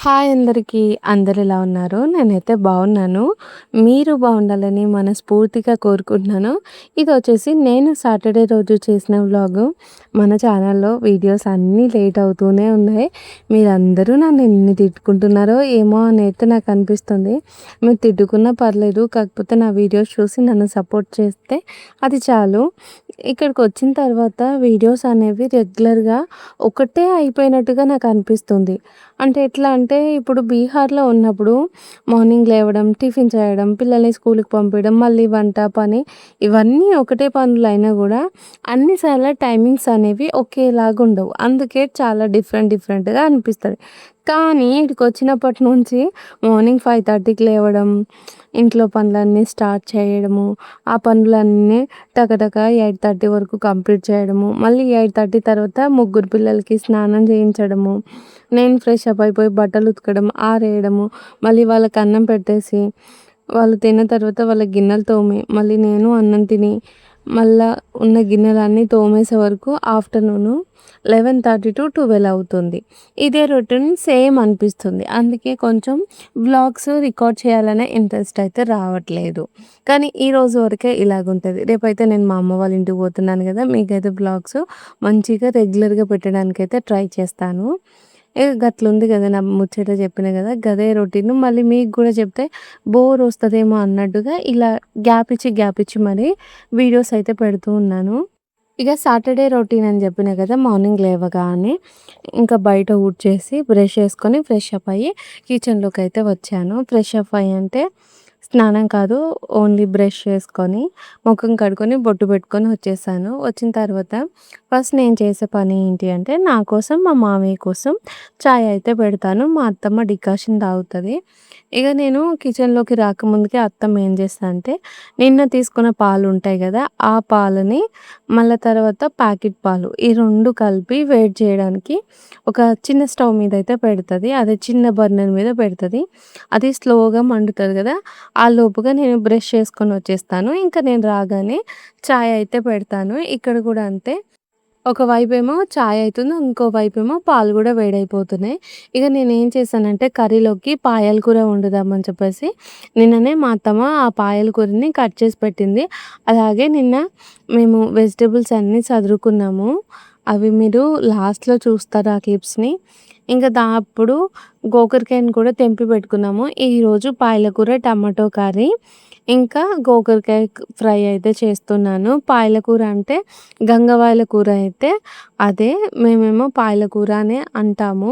Hi అందరికీ. అందరెలా ఉన్నారు? నేనైతే బాగున్నాను. మీరు బాగుండాలని మనస్ఫూర్తిగా కోరుకుంటున్నాను. ఇదొచ్చేసి నేను సాటర్‌డే రోజు చేసిన వ్లాగు. మన ఛానల్‌లో వీడియోస్ అన్నీ లేట్ అవుతూనే ఉన్నాయి. మీరందరూ నన్ను ఎన్ని తిట్టుకుంటున్నారో ఏమో అనైతే నాకనిపిస్తుంది. మీరు తిట్టుకున్నా పర్లేదు. కాకపోతే నా వీడియోస్ చూసి నన్ను సపోర్ట్ చేస్తే అది చాలు. ఇక్కడికొచ్చిన తర్వాత వీడియోస్ అనేవి రెగ్యులర్‌గా ఒకటే అయిపోయినట్టుగా నాకనిపిస్తుంది. అంటే ఎట్లా అంటే ఇప్పుడు బీహార్‌లో ఉన్నప్పుడు మార్నింగ్ లేవడం, టిఫిన్ చేయడం, పిల్లల్ని స్కూలుకి పంపియడం, మళ్ళీ వంట పని ఇవన్నీ ఒకటే పనులైనా గూడా అన్ని సార్లు టైమింగ్స్ అనేవి ఒకేలాగుండవు. అందుకే చాలా డిఫరెంట్‌గా అనిపిస్తది. కానీ ఈడికొచ్చినప్పటి నుంచి మార్నింగ్ 5:30కి లేవడం, ఇంట్లో పనులన్నీ స్టార్ట్ చేయడము, ఆ పనులన్నీ టకటక 8:30 వరకు కంప్లీట్ చేయడము, మళ్ళీ 8:30 తర్వాత ముగ్గురు పిల్లలకి స్నానం చేయించడము, నేను ఫ్రెష్ అప్ అయిపోయి బట్టలు ఉతకడం, ఆరేయడము, మళ్ళీ వాళ్ళకి అన్నం పెట్టేసి, వాళ్ళు తిన్న తర్వాత వాళ్ళ గిన్నెలు తోమి, మళ్ళీ నేను అన్నం తిని, మళ్ళా ఉన్న గిన్నెలన్నీ తోమేసే వరకు ఆఫ్టర్‌నూను 11:30-12 అవుతుంది. ఇదే రొటీన్ సేమ్ అనిపిస్తుంది. అందుకే కొంచెం వ్లాగ్స్ రికార్డ్ చేయాలనే ఇంట్రెస్ట్ అయితే రావట్లేదు. కానీ ఈరోజు వరకే ఇలాగుంటది. రేపైతే నేను మా అమ్మ వాళ్ళ ఇంటికి పోతున్నాను గదా! మీకైతే వ్లాగ్స్ మంచిగా రెగ్యులర్‌గా పెట్టడానికైతే ట్రై చేస్తాను. గట్లుంది గదా! నా ముచ్చట చెప్పినా గదా! గదే రొటీన్ మళ్ళీ మీకు గూడా చెప్తే బోర్ వస్తదేమో అన్నట్టుగా ఇలా గ్యాప్ ఇచ్చి మరి వీడియోస్ అయితే పెడుతూ ఉన్నాను. ఇక సాటర్‌డే రొటీన్ అని జెప్పినా గదా! మార్నింగ్ లేవగానే ఇంకా బయట ఊడ్చేసి, బ్రష్ చేసుకొని, ఫ్రెష్ అప్ అయ్యి కిచెన్‌లోకైతే వచ్చాను. ఫ్రెష్ అప్ అయ్యి అంటే స్నానం కాదు. ఓన్లీ బ్రష్ చేసుకొని, ముఖం కడుక్కొని, బొట్టు పెట్టుకొని వచ్చేసాను. వచ్చిన తర్వాత ఫస్ట్ నేను చేసే పని ఏంటి అంటే, నా కోసం, మా మామయ్య కోసం చాయ్ అయితే పెడతాను. మా అత్తమ్మ డికాషన్ తాగుతది. ఇగ నేను కిచెన్‌లోకి రాకముందుకే అత్తమ్మ ఏం చేస్తదంటే, నిన్న తీసుకున్న పాలుంటాయి గదా! ఆ పాలని మళ్ళా తర్వాత ప్యాకెట్ పాలు ఈ 2 కలిపి వేడి చేయడానికి ఒక చిన్న స్టవ్ మీదయితే పెడతది. అదే చిన్న బర్నర్ మీద పెడతది. అది స్లోగా మండుతది గదా! ఆ లోపుగా నేను బ్రష్ చేసుకొని వచ్చేస్తాను. ఇంకా నేను రాగానే చాయ్ అయితే పెడతాను. ఇక్కడ గూడా అంతే. ఒకవైపేమో చాయ్ అయితుంది. ఇంకో వైపేమో పాలు గూడా వేడైపోతున్నాయి. ఇగ నేనేం చేశానంటే కర్రీలోకి పాయల కూర వండుదామని చెప్పేసి నిన్ననే మా అత్తమ్మ ఆ పాయల కూరని కట్ చేసి పెట్టింది. అలాగే నిన్న మేము వెజిటబుల్స్ అన్నీ సదురుకున్నాము. అవి మీరు లాస్ట్‌లో చూస్తారు ఆ క్లిప్స్‌ని. ఇంక అప్పుడు గోకరకాయని కూడా తెంపి పెట్టుకున్నాము. ఈరోజు పాయల కూర, టమాటో కర్రీ ఇంకా గోకరకాయ ఫ్రై అయితే చేస్తున్నాను. పాయల కూర అంటే గంగవాయల కూర అయితే అదే. మేమేమో పాయల కూర అనే అంటాము.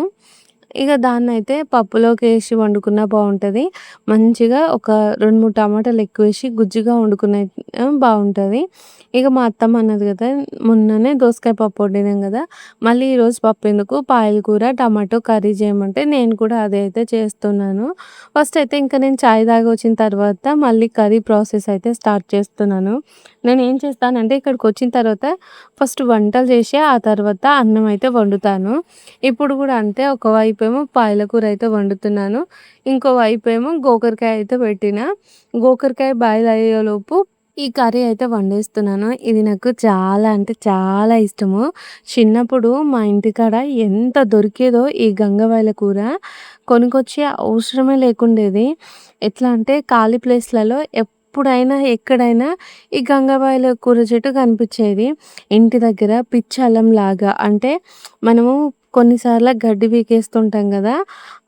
ఇగ దాన్నయితే పప్పులోకేసి వండుకున్నా బావుంటది. మంచిగా ఒక 2, 3 టమాటాలు ఎక్కువేసి గుజ్జుగా వండుకున్న బావుంటది. ఇగ మా అత్తమ్మ అన్నది గదా! మొన్ననే దోసకాయ పప్పు వండినాం గదా! మళ్ళీ ఈరోజు పప్పెందుకు పాయల కూర, టమాటో కర్రీ చేయమంటే నేను కూడా అదే అయితే చేస్తున్నాను. ఫస్ట్ అయితే ఇంక నేను చాయ్ తాగొచ్చిన తర్వాత మళ్ళీ కర్రీ ప్రాసెస్ అయితే స్టార్ట్ చేస్తున్నాను. నేనేం చేస్తానంటే ఇక్కడికొచ్చిన తర్వాత ఫస్ట్ వంటలు చేసి ఆ తర్వాత అన్నం అయితే వండుతాను. ఇప్పుడు గూడా అంతే ఒకవైపేమో పాయల కూర అయితే వండుతున్నాను. ఇంకో వైపేమో గోకరకాయ అయితే పెట్టినా. గోకరకాయ బాయిల్ అయ్యేలోపు ఈ కర్రీ అయితే వండేస్తున్నాను. ఇది నాకు చాలా అంటే చాలా ఇష్టము. చిన్నప్పుడు మా ఇంటికాడ ఎంత దొరికేదో ఈ గంగవాయల కూర. కొనుకొచ్చే అవసరమే లేకుండేది. ఎట్లా అంటే ఖాళీ ప్లేస్‌లలో ఎప్పుడైనా, ఎక్కడైనా ఈ గంగవాయల కూర చెట్టు కనిపిచ్చేది. ఇంటి దగ్గర పిచ్చి అల్లంలాగా అంటే మనము కొన్నిసార్లు గడ్డి పీకేస్తుంటాం గదా!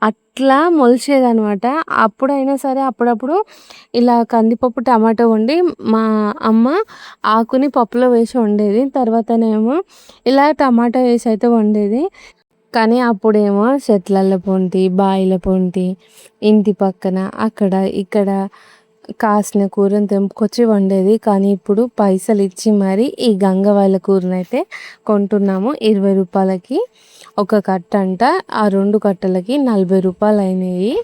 అట్లా మొలిచేదనమాట. అప్పుడైనా సరే అప్పుడప్పుడు ఇలా కందిపప్పు, టమాటా వండి మా అమ్మ ఆకుని పప్పులో వేసి వండేది. తర్వాతనేమో ఇలా టమాటా వేసి అయితే వండేది. కానీ అప్పుడేమో చెట్లల్ల పొంటి, బాయిల పొంటి, ఇంటి పక్కన అక్కడ, ఇక్కడ కాసిన కూరని తెంపుకొచ్చి వండేది. కానీ ఇప్పుడు పైసలిచ్చి మరి ఈ గంగవాయల కూరనైతే కొంటున్నాము. రూ. 20కి ఒక కట్టంట. ఆ 2 కట్టలకి రూ. 40 అయినాయి.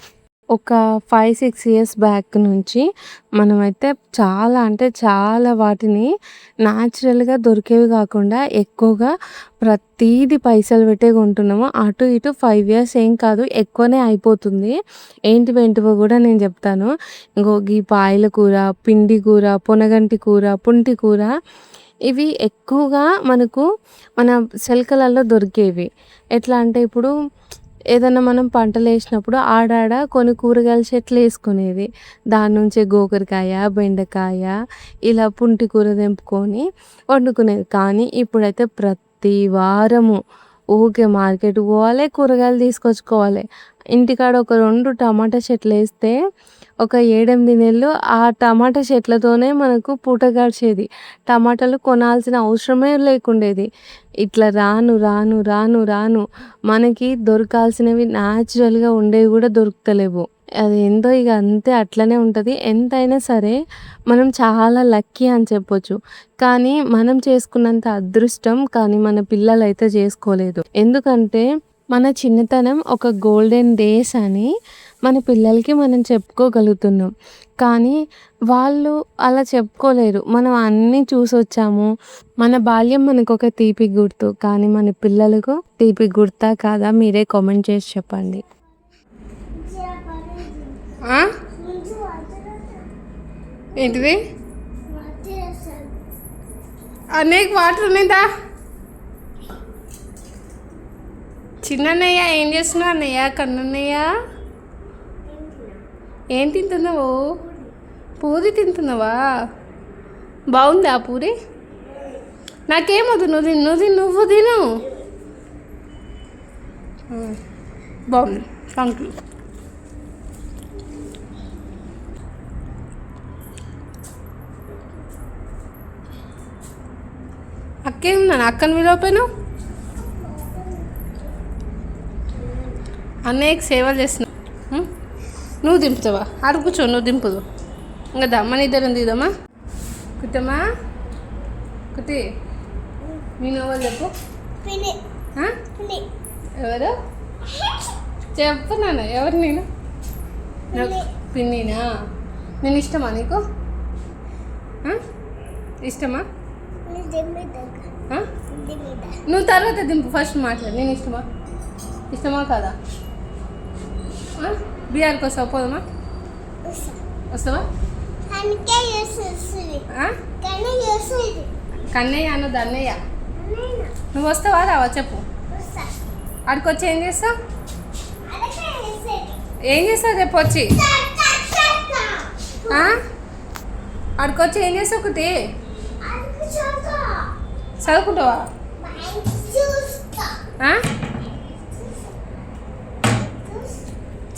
ఒక 5, 6 ఇయర్స్ బ్యాక్ నుంచి మనమైతే చాలా అంటే చాలా వాటిని న్యాచురల్‌గా దొరికేవి కాకుండా ఎక్కువగా ప్రతీది పైసలు పెట్టే కొంటున్నాము. అటు ఇటు 5 ఇయర్స్ ఏం కాదు ఎక్కువనే అయిపోతుంది. ఏంటివేంటివో గూడా నేను జెప్తాను. ఇంగో గీ పాయల కూర, పిండి కూర, పొనగంటి కూర, పుంటి కూర ఇవి ఎక్కువగా మనకు మన సెల్కలలో దొరికేవి. ఎట్లా అంటే ఇప్పుడు ఏదన్నా మనం పంటలేసినప్పుడు ఆడాడ కొన్ని కూరగాయల చెట్లేసుకునేది. దాని నుంచే గోకరకాయ, బెండకాయ ఇలా పుంటి కూర తెంపుకొని వండుకునేది. కానీ ఇప్పుడైతే ప్రతి వారము ఊకే మార్కెట్‌కి పోవాలే, కూరగాయలు తీసుకొచ్చుకోవాలే. ఇంటికాడ ఒక 2 టమాటా చెట్లేస్తే ఒక 7, 8 నెలలు ఆ టమాటా చెట్లతోనే మనకు పూట గడిచేది. టమాటాలు కొనాల్సిన అవసరమే లేకుండేది. ఇట్లా రాను, రాను, రాను, రాను మనకి దొరకాల్సినవి న్యాచురల్‌గా ఉండేవి గూడా దొరుకుతలేవు. అదేందో ఇగ అంతే అట్లనే ఉంటది. ఎంతైనా సరే మనం చాలా లక్కీ అని చెప్పొచ్చు. కానీ మనం చేసుకున్నంత అదృష్టం కానీ మన పిల్లలైతే చేసుకోలేదు. ఎందుకంటే మన చిన్నతనం ఒక గోల్డెన్ డేస్ అని మన పిల్లలకి మనం చెప్పుకోగలుగుతున్నాం. కానీ వాళ్ళు అలా చెప్పుకోలేరు. మనం అన్నీ చూసొచ్చాము. మన బాల్యం మనకొక తీపి గుర్తు. కానీ మన పిల్లలకు తీపి గుర్తా కాదా మీరే కామెంట్ చేసి చెప్పండి. ఏంటిది? అన్నయ్యకి వాటర్ ఉన్నాయిదా? చిన్నన్నయ్య ఏం చేస్తున్నావు అన్నయ్య? కన్నన్నయ్య ఏం తింటున్నావు? పూరి తింటున్నావా? బాగుందా పూరి? నాకేమొద్దు, నువ్వు తిను. బాగుంది, థ్యాంక్ యూ. అక్కేమున్నాను, అక్కని విలువపోయినావు. అన్నయ్యకి సేవలు చేస్తున్నావు. నువ్వు దింపుతావా? ఆడ కూర్చో, నువ్వు దింపుదు. ఇంకా దమ్మని మన ఇద్దరం దిగుదామా? కుట్టమ్మా కుట్టి, నేను ఎవరు చెప్పు. ఎవరు చెప్పు నాన్న, ఎవరు నేను? పిన్నినా? నేను ఇష్టమా నీకు? ఇష్టమా? నువ్వు తర్వాత దింపు, ఫస్ట్ మాట్లాడు. నేను ఇష్టమా కాదా? బీఆర్కి వస్తావా? పోదామా? వస్తావా? కన్నయ్య అన్నది అన్నయ్య. నువ్వు వస్తావా రావా చెప్పు. అక్కడికి వచ్చి ఏం చేస్తావు? రేపు వచ్చి? అక్కడికి వచ్చి ఏం చేస్తావు? ఒకటి చదువుకుంటావా?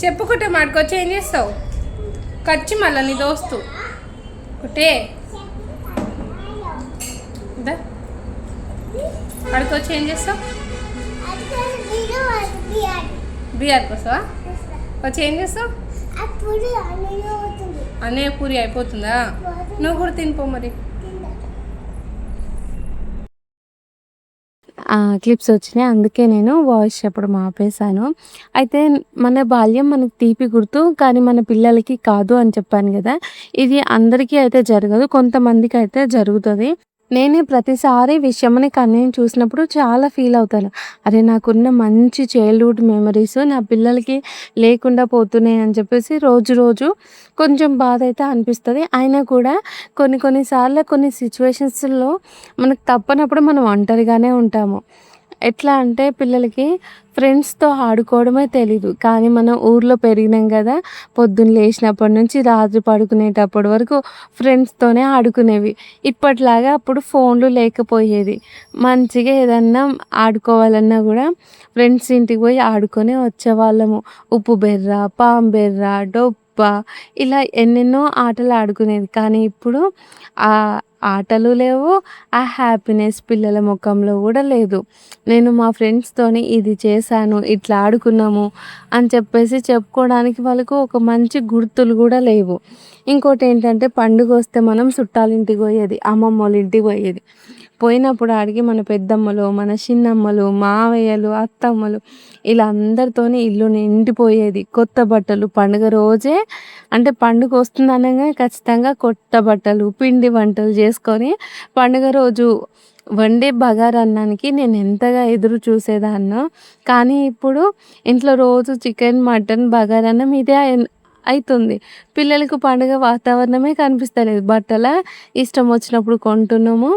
చెప్పుకుంటే మాటకొచ్చి ఏం చేస్తావు? ఖర్చు మళ్ళీ నీ దోస్తు కుట్టే అక్కడికి వచ్చి ఏం చేస్తావు? బీఆర్కి వస్తావా? వచ్చి ఏం చేస్తావు? అన్నయ్య పూరి అయిపోతుందా? నువ్వు కూడా తినిపో మరి. క్లిప్స్ వచ్చినాయి, అందుకే నేను వాయిస్ చెప్పడం ఆపేసాను. అయితే మన బాల్యం మనకు తీపి గుర్తు, కానీ మన పిల్లలకి కాదు అని చెప్పాను కదా. ఇది అందరికీ అయితే జరగదు, కొంతమందికి అయితే జరుగుతుంది. నేనే ప్రతిసారి విషయమని కన్నయ్యని చూసినప్పుడు చాలా ఫీల్ అవుతాను. అరే నాకున్న మంచి చైల్డ్‌హుడ్ మెమరీస్ నా పిల్లలకి లేకుండా పోతున్నాయి అని చెప్పేసి రోజు రోజు కొంచెం బాధ అయితే అనిపిస్తుంది. అయినా కూడా కొన్ని కొన్ని సార్లు కొన్ని సిచ్యువేషన్స్‌లో మనకు తప్పనప్పుడు మనం ఒంటరిగానే ఉంటాము. ఎట్లా అంటే పిల్లలకి ఫ్రెండ్స్‌తో ఆడుకోవడమే తెలీదు. కానీ మనం ఊర్లో పెరిగినాం గదా! పొద్దున్న లేచినప్పటి నుంచి రాత్రి పడుకునేటప్పటి వరకు ఫ్రెండ్స్‌తోనే ఆడుకునేవి. ఇప్పటిలాగా అప్పుడు ఫోన్‌లు లేకపోయేది. మంచిగా ఏదన్నా ఆడుకోవాలన్నా గూడా ఫ్రెండ్స్ ఇంటికి పోయి ఆడుకొని వచ్చేవాళ్ళము. ఉప్పు బెర్ర, పాంబెర్ర, డొప్ప ఇలా ఎన్నెన్నో ఆటలు ఆడుకునేది. కానీ ఇప్పుడు ఆ ఆటలు లేవు. ఆ హ్యాపీనెస్ పిల్లల మొఖంలో గూడా లేదు. నేను మా ఫ్రెండ్స్‌తోని ఇది చేశాను, ఇట్లా ఆడుకున్నాము అని చెప్పేసి చెప్పుకోవడానికి వాళ్ళకు ఒక మంచి గుర్తులు గూడా లేవు. ఇంకోటేంటంటే పండుగొస్తే మనం చుట్టాలింటికి పోయేది. అమ్మమ్మోళ్ళ ఇంటికి పోయేది. పోయినప్పుడు ఆడికి మన పెద్దమ్మలు, మన చిన్నమ్మలు, మావయ్యలు, అత్తమ్మలు ఇలా అందరితోని ఇల్లు నిండిపోయేది. కొత్త బట్టలు పండుగ రోజే, అంటే పండుగ వస్తుందనంగానే ఖచ్చితంగా కొత్త బట్టలు, పిండి వంటలు చేసుకొని పండుగ రోజు వండే బగారన్నానికి నేను ఎంతగా ఎదురు చూసేదాన్నో. కానీ ఇప్పుడు ఇంట్లో రోజు చికెన్, మటన్, బగారన్నం ఇదే అయితుంది. పిల్లలకు పండుగ వాతావరణమే కనిపిస్తలేదు. బట్టల ఇష్టం వచ్చినప్పుడు కొంటున్నాము.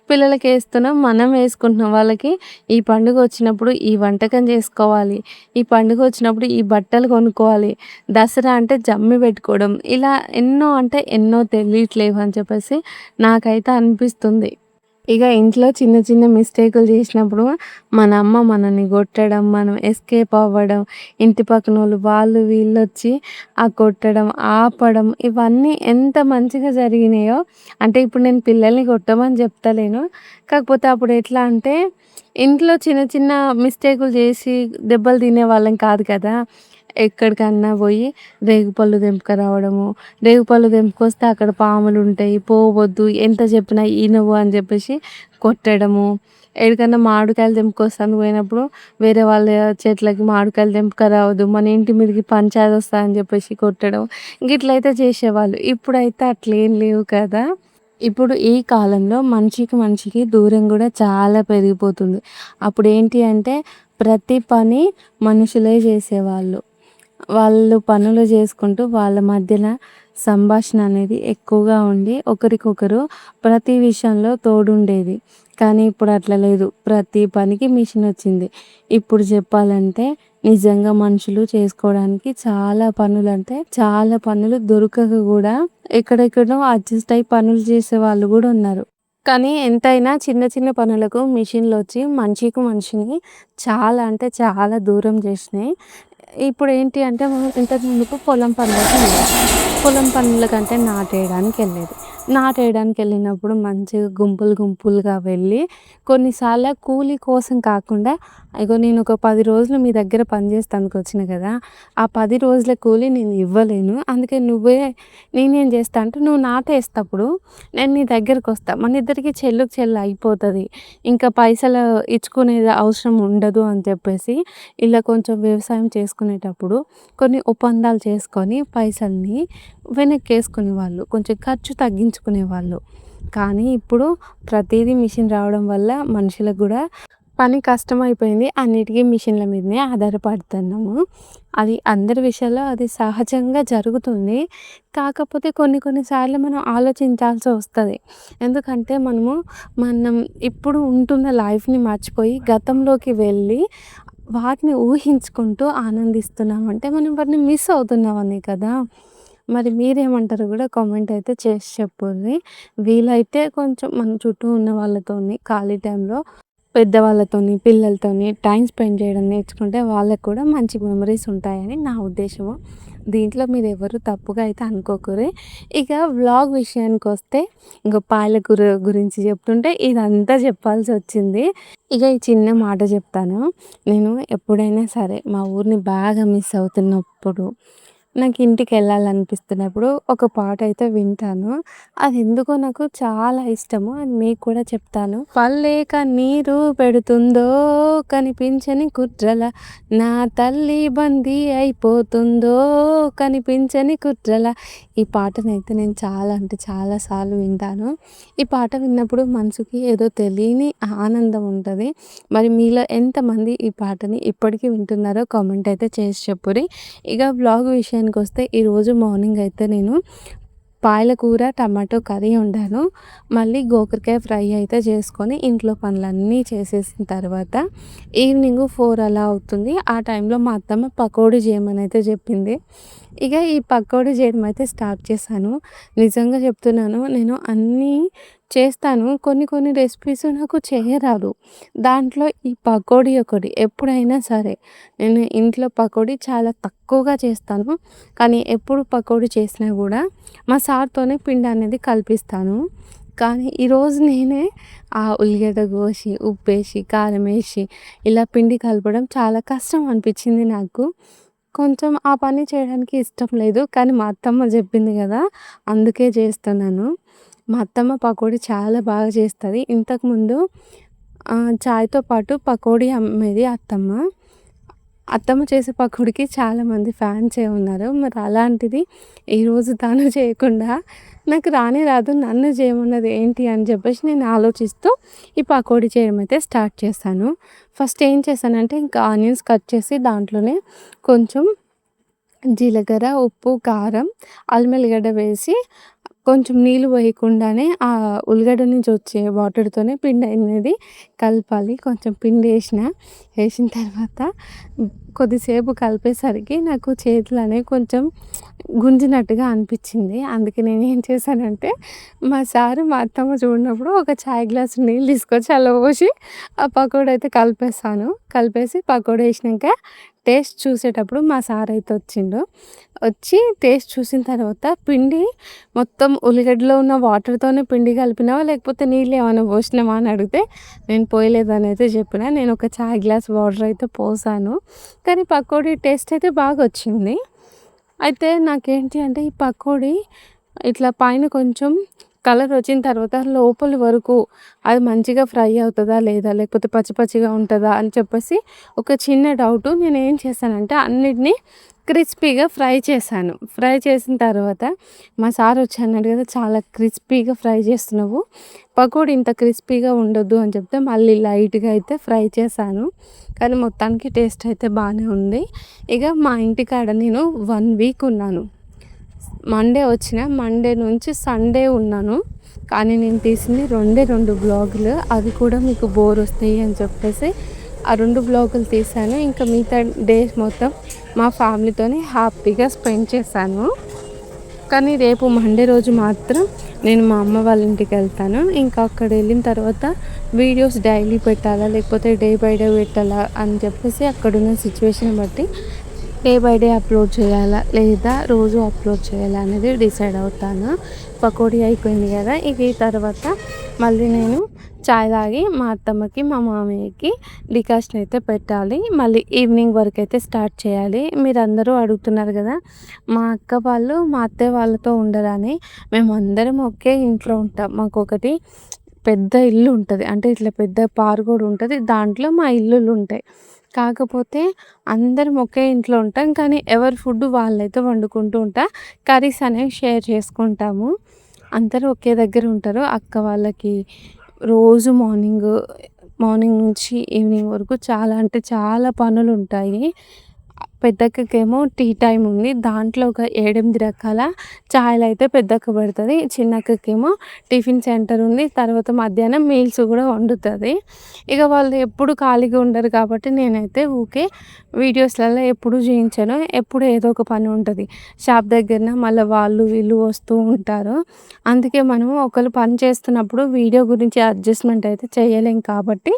పిల్లలకేస్తున్నాం. మనం వేసుకుంటున్నాం. వాళ్ళకి ఈ పండుగొచ్చినప్పుడు ఈ వంటకం జేసుకోవాలి. ఈ పండుగొచ్చినప్పుడు ఈ బట్టలు కొనుక్కోవాలి. దసరా అంటే జమ్మి పెట్టుకోవడం. ఇలా ఎన్నో అంటే ఎన్నో తెలియట్లేవు అని చెప్పేసి నాకైతే అనిపిస్తుంది. ఇగ ఇంట్లో చిన్న చిన్న మిస్టేకులు చేసినప్పుడు మన అమ్మ మనల్ని కొట్టడం, మనం ఎస్కేప్ అవ్వడం, ఇంటి పక్కనోళ్ళు వాళ్ళు వీళ్ళొచ్చి కొట్టడం, ఆపడం ఇవన్నీ ఎంత మంచిగా జరిగినాయో అంటే ఇప్పుడు నేను పిల్లల్ని కొట్టమని చెప్తలేను. కాకపోతే అప్పుడు ఎట్లా అంటే ఇంట్లో చిన్న చిన్న మిస్టేకులు చేసి దెబ్బలు తినేవాళ్ళం కాదు కదా! ఎక్కడికన్నా పోయి రేగుపళ్ళు తెంపుకరావడము. రేగుపళ్ళు తెంపుకొస్తే అక్కడ పాములుంటాయి. పోవద్దు ఎంత చెప్పినా ఇనవు అని చెప్పేసి కొట్టడము. ఏడికన్నా మామిడికాయలు తెంపుకొస్తానికి పోయినప్పుడు వేరే వాళ్ళ చెట్లకి మామిడికాయలు తెంపుకరావద్దు. మన ఇంటి మీదకి పంచాయతీ వస్తదని చెప్పేసి కొట్టడం. గిట్లయితే చేసేవాళ్ళు. ఇప్పుడైతే అట్లేం లేవు కదా! ఇప్పుడు ఈ కాలంలో మనిషికి మనిషికి దూరం గూడా చాలా పెరిగిపోతుంది. అప్పుడేంటి అంటే ప్రతి పని మనుషులే జేసేవాళ్ళు. వాళ్ళు పనులు చేసుకుంటూ వాళ్ళ మధ్యన సంభాషణ అనేది ఎక్కువగా ఉండి ఒకరికొకరు ప్రతి విషయంలో తోడుండేది. కానీ ఇప్పుడు అట్లా లేదు. ప్రతి పనికి మిషన్ వచ్చింది. ఇప్పుడు చెప్పాలంటే నిజంగా మనుషులు చేసుకోవడానికి చాలా పనులు దొరకక గూడా ఎక్కడెక్కడో అడ్జస్ట్ అయ్యి పనులు చేసేవాళ్ళు గూడా ఉన్నారు. కానీ ఎంతైనా చిన్న చిన్న పనులకు మిషన్‌లొచ్చి మనిషికి మనిషిని చాలా అంటే చాలా దూరం చేసినాయి. ఇప్పుడేంటి అంటే మనం ఇంతకు ముందుకు పొలం పనులకెళ్ళేది. పొలం పనులకంటే నాటేయడానికెళ్ళేది. నాటేయడానికెళ్ళినప్పుడు మంచిగా గుంపులు గుంపులుగా వెళ్ళి కొన్నిసార్లు కూలి కోసం కాకుండా ఇగో నేనొక 10 రోజులు మీ దగ్గర పని జేస్తానికొచ్చిన గదా! ఆ 10 రోజుల కూలి నేను ఇవ్వలేను. అందుకే నేనేం జేస్తా అంటే నువ్వు నాటేస్తప్పుడు నేను నీ దగ్గరకొస్తా. మనిద్దరికీ చెల్లుకి చెల్లు అయిపోతది. ఇంకా పైసలు ఇచ్చుకునేది అవసరం ఉండదు అని చెప్పేసి ఇలా కొంచెం వ్యవసాయం చేసుకునేటప్పుడు కొన్ని ఒప్పందాలు చేసుకొని పైసల్ని వెనక్కేసుకునేవాళ్ళు. కొంచెం ఖర్చు తగ్గించుకునేవాళ్ళు. కానీ ఇప్పుడు ప్రతీదీ మిషన్ రావడం వల్ల మనుషులకు గూడా పని కష్టమైపోయింది. అన్నిటికి మిషన్‌ల మీదనే ఆధారపడుతున్నాము. అది అందరి విషయాల్లో అది సహజంగా జరుగుతుంది. కాకపోతే కొన్ని కొన్ని సార్లు మనం ఆలోచించాల్సి వస్తది. ఎందుకంటే మనం ఇప్పుడు ఉంటున్న లైఫ్‌ని మర్చిపోయి గతంలోకి వెళ్ళి వాటిని ఊహించుకుంటూ ఆనందిస్తున్నామంటే మనం వాటిని మిస్ అవుతున్నామనే కదా! మరి మీరేమంటారో గూడా కామెంట్ అయితే చేసి చెప్పుర్రి. వీలైతే కొంచెం మన చుట్టూ ఉన్న వాళ్ళతోని ఖాళీ టైంలో పెద్దవాళ్ళతోని, పిల్లలతోని టైమ్ స్పెండ్ చేయడం నేర్చుకుంటే వాళ్ళకి కూడా మంచి మెమరీస్ ఉంటాయని నా ఉద్దేశము. దీంట్లో మీరెవరు తప్పుగా అయితే అనుకోకుర్రి. ఇక వ్లాగ్ విషయానికొస్తే ఇంక పాలకూర గురించి చెప్తుంటే ఇదంతా చెప్పాల్సొచ్చింది. ఇక ఈ చిన్న మాట చెప్తాను. నేను ఎప్పుడైనా సరే మా ఊరిని బాగా మిస్ అవుతున్నప్పుడు నాకు ఇంటికెళ్ళాలనిపిస్తున్నప్పుడు ఒక పాటయితే వింటాను. అదెందుకో నాకు చాలా ఇష్టము. అది మీకు కూడా చెప్తాను. పల్లేక నీరు పెడుతుందో కనిపించని కుట్రల నా తల్లి బందీ అయిపోతుందో కనిపించని కుట్రల. ఈ పాటనైతే నేను చాలా అంటే చాలా సార్లు వింటాను. ఈ పాట విన్నప్పుడు మనసుకి ఏదో తెలియని ఆనందం ఉంటది. మరి మీలో ఎంతమంది ఈ పాటని ఇప్పటికి వింటున్నారో కామెంట్ అయితే చేసి చెప్పుర్రి. ఇక వ్లాగ్ విషయానికొస్తే ఈరోజు మార్నింగ్ అయితే నేను పాయలకూర, టమాటో కర్రీ వండాను. మళ్ళీ గోకరకాయ ఫ్రై అయితే చేసుకొని ఇంట్లో పనులన్నీ చేసేసిన తర్వాత ఈవినింగ్ 4 అలా అవుతుంది. ఆ టైంలో మా అత్తమ్మ పకోడీ చేయమనైతే చెప్పింది. ఇక ఈ పకోడీ చేయడం అయితే స్టార్ట్ చేశాను. నిజంగా చెప్తున్నాను నేను అన్నీ చేస్తాను. కొన్ని కొన్ని రెసిపీస్ నాకు చేయరాదు. దాంట్లో ఈ పకోడీ ఒకటి. ఎప్పుడైనా సరే నేను ఇంట్లో పకోడీ చాలా తక్కువగా చేస్తాను. కానీ ఎప్పుడు పకోడీ చేసినా గూడా మా సార్‌తోనే పిండి అనేది కలిపిస్తాను. కానీ ఈరోజు నేనే ఉల్లిగడ్డ కోసి, ఉప్పేసి, కారమేసి ఇలా పిండి కలపడం చాలా కష్టం అనిపించింది నాకు. కొంచెం ఆ పని చేయడానికి ఇష్టం లేదు. కానీ మా అత్తమ్మ చెప్పింది గదా! అందుకే చేస్తున్నాను. మా అత్తమ్మ పకోడీ చాలా బాగా చేస్తది. ఇంతకుముందు చాయ్‌తో పాటు పకోడీ అమ్మేది అత్తమ్మ. అత్తమ్మ చేసే పకోడీకి చాలామంది ఫ్యాన్సే ఉన్నారు. మరి అలాంటిది ఈరోజు తను చేయకుండా నాకు రానే రాదు. నన్ను చేయమన్నది ఏంటి అని చెప్పేసి నేను ఆలోచిస్తూ ఈ పకోడీ చేయడం అయితే స్టార్ట్ చేశాను. ఫస్ట్ ఏం చేశానంటే ఇంకా ఆనియన్స్ కట్ చేసి దాంట్లోనే కొంచెం జీలకర్ర, ఉప్పు, కారం, అల్లం ఎల్లిగడ్డ వేసి కొంచెం నీళ్ళు వేయకుండానే ఆ ఉల్లిగడ్డ నుంచి వచ్చే వాటర్‌తోనే పిండి అనేది కలపాలి. కొంచెం పిండేసిన, ఏసిన తర్వాత కొద్దిసేపు కలిపేసరికి నాకు చేతులనేవి కొంచెం గుంజినట్టుగా అనిపిచ్చింది. అందుకే నేనేం చేశానంటే, మా సారు, మా అత్తమ్మ చూడనప్పుడు ఒక చాయ్ గ్లాస్ నీళ్ళు తీసుకొచ్చి అందులో పోసి ఆ పకోడీ అయితే కలిపేసాను. కలిపేసి పకోడీ ఏసినంక టేస్ట్ చూసేటప్పుడు మా సారైతే వచ్చిండు. వచ్చి టేస్ట్ చూసిన తర్వాత పిండి మొత్తం ఉల్లిగడ్డలో ఉన్న వాటర్‌తోనే పిండి కలిపినావా? లేకపోతే నీళ్ళేమన్నా పోసినావా? అని అడిగితే నేను పోయలేదని అయితే చెప్పిన. నేను ఒక చాయ్ గ్లాస్ వాటర్ అయితే పోసాను. కానీ పకోడీ టేస్ట్ అయితే బాగొచ్చింది. అయితే నాకేంటి అంటే ఈ పకోడీ ఇట్లా పైన కొంచెం కలర్ వచ్చిన తర్వాత లోపలి వరకు అది మంచిగా ఫ్రై అవుతదా? లేదా? లేకపోతే పచ్చి పచ్చిగా ఉంటదా? అని చెప్పేసి ఒక చిన్న డౌటు. నేనేం చేశానంటే అన్నిటిని క్రిస్పీగా ఫ్రై చేశాను. ఫ్రై చేసిన తర్వాత మా సార్ వచ్చి అన్నాడు కదా! చాలా క్రిస్పీగా ఫ్రై చేస్తున్నావు. పకోడీ ఇంత క్రిస్పీగా ఉండొద్దు అని చెప్తే మళ్ళీ లైట్‌గా అయితే ఫ్రై చేశాను. కానీ మొత్తానికి టేస్ట్ అయితే బానే ఉంది. ఇక మా ఇంటికాడ నేను 1 వీక్ ఉన్నాను. మండే వచ్చిన. మండే నుంచి సండే ఉన్నాను. కానీ నేను తీసింది 2 వ్లాగులు. అవి కూడా మీకు బోర్ వస్తాయి అని చెప్పేసి ఆ 2 వ్లాగులు తీశాను. ఇంకా మిగతా డేస్ మొత్తం మా ఫ్యామిలీతోని హ్యాపీగా స్పెండ్ చేశాను. కానీ రేపు మండే రోజు మాత్రం నేను మా అమ్మ వాళ్ళ ఇంటికి వెళ్తాను. ఇంకా అక్కడ వెళ్ళిన తర్వాత వీడియోస్ డైలీ పెట్టాలా? లేకపోతే డే బై డే పెట్టాలా? అని చెప్పేసి అక్కడున్న సిచ్యువేషన్ బట్టి డే బై డే అప్లోడ్ చేయాలా? లేదా రోజు అప్లోడ్ చేయాలా? అనేది డిసైడ్ అవుతాను. పకోడీ అయిపోయింది కదా! ఇక ఈ తర్వాత మళ్ళీ నేను చాయ్ తాగి మా అత్తమ్మకి, మా మామయ్యకి డికాషన్ అయితే పెట్టాలి. మళ్ళీ ఈవినింగ్ వరకు అయితే స్టార్ట్ చేయాలి. మీరందరూ అడుగుతున్నారు కదా! మా అక్క వాళ్ళు మా అత్తయ్య వాళ్ళతో ఉండరని. మేమందరం ఒకే ఇంట్లో ఉంటాం. మాకొకటి పెద్ద ఇల్లు ఉంటది. అంటే ఇట్లా పెద్ద పారుగోడ ఉంటది. దాంట్లో మా ఇల్లులుంటాయి. కాకపోతే అందరం ఒకే ఇంట్లో ఉంటాం. కానీ ఎవరి ఫుడ్ వాళ్ళైతే వండుకుంటూ కర్రీస్ అనేవి షేర్ చేసుకుంటాము. అందరూ ఒకే దగ్గర ఉంటారు. అక్క వాళ్ళకి రోజు మార్నింగ్ నుంచి ఈవినింగ్ వరకు చాలా అంటే చాలా పనులుంటాయి. పెద్దక్కకేమో టీ టైమ్ ఉంది. దాంట్లో ఒక 7, 8 రకాల చాయలైతే పెద్దక్క పెడతది. చిన్నక్కకేమో టిఫిన్ సెంటర్ ఉంది. తర్వాత మధ్యాహ్నం మీల్స్ కూడా వండుతది. ఇక వాళ్ళు ఎప్పుడు ఖాళీగా ఉండరు కాబట్టి నేనైతే ఊకే వీడియోస్‌లలో ఎప్పుడు చూయించను. ఎప్పుడు ఏదో ఒక పని ఉంటది. షాప్ దగ్గరన మళ్ళీ వాళ్ళు వీళ్ళు వస్తూ ఉంటారు. అందుకే మనము ఒకళ్ళు పని చేస్తున్నప్పుడు వీడియో గురించి అడ్జస్ట్‌మెంట్ అయితే చేయలేం కాబట్టి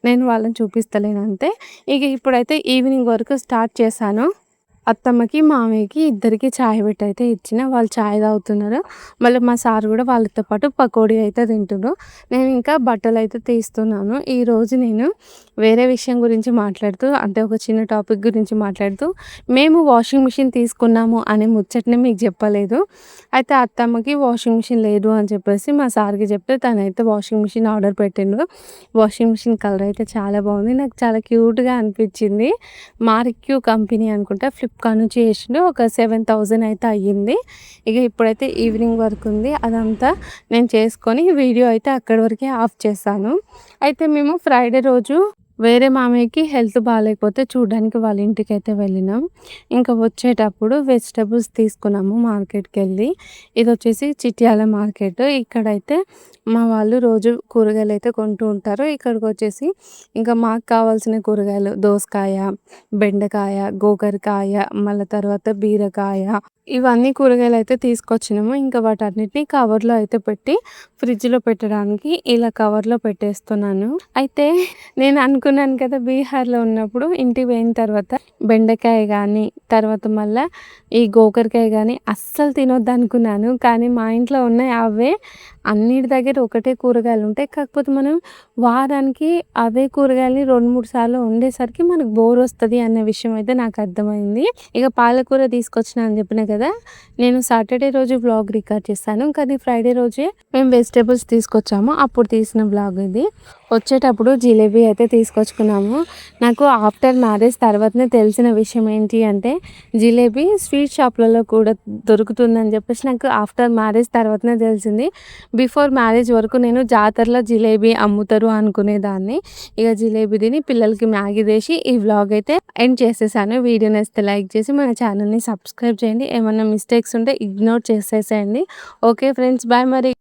నేను వాళ్ళని చూపిస్తలేను అంతే. ఇక ఇప్పుడైతే ఈవినింగ్ వరకు స్టార్ట్ చేశాను. అత్తమ్మకి, మామయ్యకి ఇద్దరికీ చాయ్ పెట్టయితే ఇచ్చిన. వాళ్ళు చాయ్ తాగుతున్నారు. మళ్ళీ మా సార్ కూడా వాళ్ళతో పాటు పకోడీ అయితే తింటుండ్రు. నేను ఇంకా బట్టలైతే తీస్తున్నాను. ఈరోజు నేను వేరే విషయం గురించి మాట్లాడుతూ అంటే ఒక చిన్న టాపిక్ గురించి మాట్లాడుతూ మేము వాషింగ్ మిషన్ తీసుకున్నాము అనే ముచ్చటని మీకు చెప్పలేదు. అయితే అత్తమ్మకి వాషింగ్ మిషన్ లేదు అని చెప్పేసి మా సార్‌కి చెప్తే తనైతే వాషింగ్ మిషన్ ఆర్డర్ పెట్టిండు. వాషింగ్ మిషన్ కలర్ అయితే చాలా బాగుంది. నాకు చాలా క్యూట్‌గా అనిపించింది. మారిక్యూ కంపెనీ అనుకుంటా ఫ్లిప్‌కార్ట్ నుంచి చేసిండు. ఒక 7,000 అయితే అయ్యింది. ఇక ఇప్పుడైతే ఈవినింగ్ వర్క్ ఉంది. అదంతా నేను చేసుకొని వీడియో అయితే అక్కడి వరకే ఆఫ్ చేశాను. అయితే మేము ఫ్రైడే రోజు వేరే మామయ్యకి హెల్త్ బాలేకపోతే చూడ్డానికి వాళ్ళ ఇంటికైతే వెళ్ళినాం. ఇంకా వచ్చేటప్పుడు వెజిటబుల్స్ తీసుకున్నాము మార్కెట్‌కెళ్ళి. ఇదొచ్చేసి చిట్యాల మార్కెట్. ఇక్కడైతే మా వాళ్ళు రోజు కూరగాయలైతే కొంటూ ఉంటారు. ఇక్కడికొచ్చేసి ఇంకా మాకు కావాల్సిన కూరగాయలు దోసకాయ, బెండకాయ, గోకరకాయ, మళ్ళా తర్వాత బీరకాయ ఇవన్నీ కూరగాయలైతే తీసుకొచ్చినాము. ఇంకా వాటన్నిటిని కవర్‌లో అయితే పెట్టి ఫ్రిడ్జ్‌లో పెట్టడానికి ఇలా కవర్‌లో పెట్టేస్తున్నాను. అయితే నేను అనుకున్నాను కదా! బీహార్‌లో ఉన్నప్పుడు ఇంటికి పోయిన తర్వాత బెండకాయ గానీ, తర్వాత మళ్ళా ఈ గోకరకాయ గానీ అస్సలు తినొద్దనుకున్నాను. కానీ మా ఇంట్లో ఉన్నాయి అవే. అన్నిటి దగ్గర ఒకటే కూరగాయలుంటాయి. కాకపోతే మనం వారానికి అవే కూరగాయలని 2, 3 సార్లు వండేసరికి మనకు బోర్ వస్తది అన్న విషయం అయితే నాకు అర్థమైంది. ఇక పాలకూర తీసుకొచ్చినా అని చెప్పినా కదా! నేను సాటర్డే రోజు వ్లాగ్ రికార్డ్ చేశాను. కానీ ఫ్రైడే రోజే మేము వెజిటబుల్స్ తీసుకొచ్చాము. అప్పుడు తీసిన వ్లాగ్ ఇది. వచ్చేటప్పుడు జిలేబీ అయితే తీసుకొచ్చుకున్నాము. నాకు ఆఫ్టర్ మ్యారేజ్ తర్వాతనే తెలిసిన విషయం ఏంటి అంటే జిలేబీ స్వీట్ షాప్‌లలో కూడా దొరుకుతుందని చెప్పేసి నాకు ఆఫ్టర్ మ్యారేజ్ తర్వాతనే తెలిసింది. బిఫోర్ మ్యారేజ్ వరకు నేను జాతరలో జిలేబీ అమ్ముతారు అనుకునేదాన్ని. ఇక జిలేబీ తిని పిల్లలకి మ్యాగీ చేసి ఈ వ్లాగ్ అయితే ఎండ్ చేసేసాను. వీడియో నచ్చితే లైక్ చేసి మన ఛానల్‌ని సబ్స్క్రైబ్ చేయండి. ఏమన్నా మిస్టేక్స్ ఉంటే ఇగ్నోర్ చేసేసేయండి. ఓకే ఫ్రెండ్స్, బాయ్ మరి.